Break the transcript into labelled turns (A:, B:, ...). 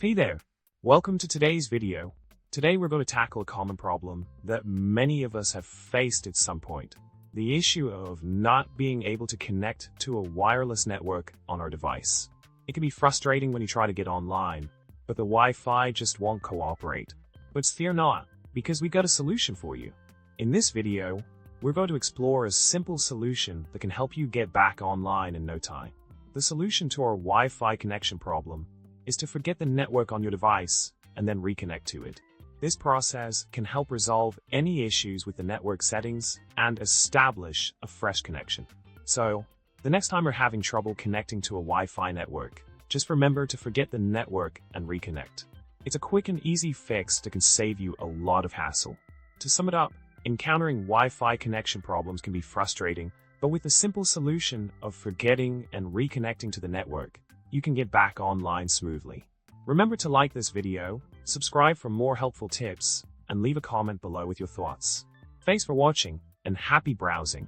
A: Hey there, welcome to today's video. Today we're going to tackle a common problem that many of us have faced at some point. The issue of not being able to connect to a wireless network on our device. It can be frustrating when you try to get online, but the Wi-Fi just won't cooperate. But fear not, because we got a solution for you. In this video, we're going to explore a simple solution that can help you get back online in no time. The solution to our Wi-Fi connection problem is to forget the network on your device and then reconnect to it. This process can help resolve any issues with the network settings and establish a fresh connection. So, the next time you're having trouble connecting to a Wi-Fi network, just remember to forget the network and reconnect. It's a quick and easy fix that can save you a lot of hassle. To sum it up, encountering Wi-Fi connection problems can be frustrating, but with the simple solution of forgetting and reconnecting to the network, you can get back online smoothly. Remember to like this video, subscribe for more helpful tips, and leave a comment below with your thoughts. Thanks for watching, and happy browsing.